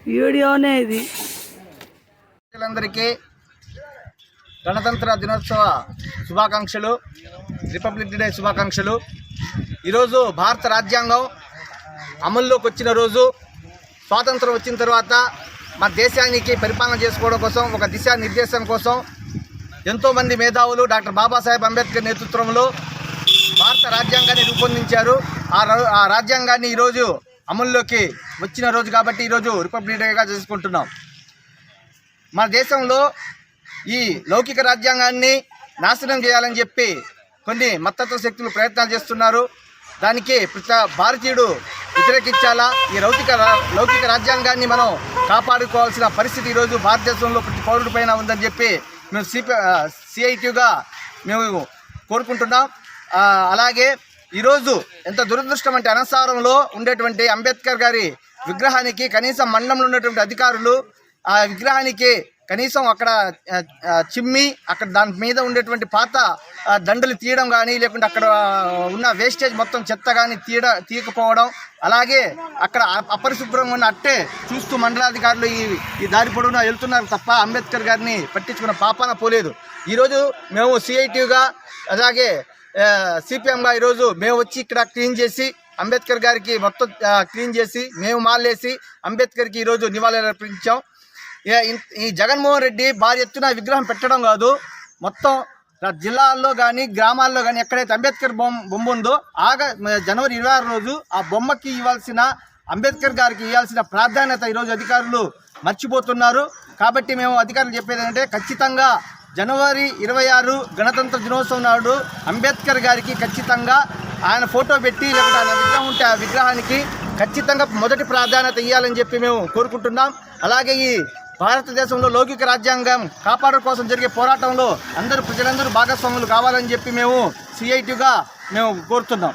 వీడియోనే ఇది. ప్రజలందరికీ గణతంత్ర దినోత్సవ శుభాకాంక్షలు, రిపబ్లిక్ డే శుభాకాంక్షలు. ఈరోజు భారత రాజ్యాంగం అమల్లోకి వచ్చిన రోజు. స్వాతంత్రం వచ్చిన తర్వాత మన దేశానికి పరిపాలన చేసుకోవడం కోసం, ఒక దిశానిర్దేశం కోసం ఎంతోమంది మేధావులు డాక్టర్ బాబాసాహెబ్ అంబేద్కర్ నేతృత్వంలో భారత రాజ్యాంగాన్ని రూపొందించారు. ఆ రాజ్యాంగాన్ని ఈరోజు అమల్లోకి వచ్చిన రోజు కాబట్టి ఈరోజు రిపబ్లిక్ డేగా చేసుకుంటున్నాం. మన దేశంలో ఈ లౌకిక రాజ్యాంగాన్ని నాశనం చేయాలని చెప్పి కొన్ని మత్తత్వ శక్తులు ప్రయత్నాలు చేస్తున్నారు. దానికి ప్రతి భారతీయుడు వ్యతిరేకించాలా. ఈ లౌకిక రాజ్యాంగాన్ని మనం కాపాడుకోవాల్సిన పరిస్థితి ఈరోజు భారతదేశంలో ప్రతి పౌరుడి పైన ఉందని చెప్పి మేము సిఐటిగా మేము కోరుకుంటున్నాం. అలాగే ఈరోజు ఎంత దురదృష్టం అంటే అనసారంలో ఉండేటువంటి అంబేద్కర్ గారి విగ్రహానికి కనీసం మండలంలో ఉన్నటువంటి అధికారులు ఆ విగ్రహానికి కనీసం అక్కడ చిమ్మి అక్కడ దాని మీద ఉండేటువంటి పాత దండలు తీయడం కానీ, లేకుంటే అక్కడ ఉన్న వేస్టేజ్ మొత్తం చెత్త కానీ తీయకపోవడం, అలాగే అక్కడ అపరిశుభ్రంగా ఉన్న అట్టే చూస్తూ మండలాధికారులు ఈ దారి పొడవునా వెళ్తున్నారు తప్ప అంబేద్కర్ గారిని పట్టించుకున్న పాపాన పోలేదు. ఈరోజు మేము సిఐటిగా అలాగే సిపిఎంగా ఈరోజు మేము వచ్చి ఇక్కడ క్లీన్ చేసి అంబేద్కర్ గారికి మొత్తం క్లీన్ చేసి మేము మాలేసి అంబేద్కర్కి ఈరోజు నివాళులు అర్పించాం. ఈ జగన్మోహన్ రెడ్డి భారీ ఎత్తున విగ్రహం పెట్టడం కాదు, మొత్తం జిల్లాల్లో కానీ గ్రామాల్లో కానీ ఎక్కడైతే అంబేద్కర్ బొమ్మ ఉందో జనవరి 26 రోజు ఆ బొమ్మకి ఇవ్వాల్సిన, అంబేద్కర్ గారికి ఇవ్వాల్సిన ప్రాధాన్యత ఈరోజు అధికారులు మర్చిపోతున్నారు. కాబట్టి మేము అధికారులు చెప్పేది ఏంటంటే ఖచ్చితంగా జనవరి 26 గణతంత్ర దినోత్సవం నాడు అంబేద్కర్ గారికి ఖచ్చితంగా ఆయన ఫోటో పెట్టి, లేకపోతే ఆయన విగ్రహం ఉంటే ఆ విగ్రహానికి ఖచ్చితంగా మొదటి ప్రాధాన్యత ఇవ్వాలని చెప్పి మేము కోరుకుంటున్నాం. అలాగే ఈ భారతదేశంలో లౌకిక రాజ్యాంగం కాపాడడం కోసం జరిగే పోరాటంలో ప్రజలందరూ భాగస్వాములు కావాలని చెప్పి మేము సిఐటిగా మేము కోరుతున్నాం.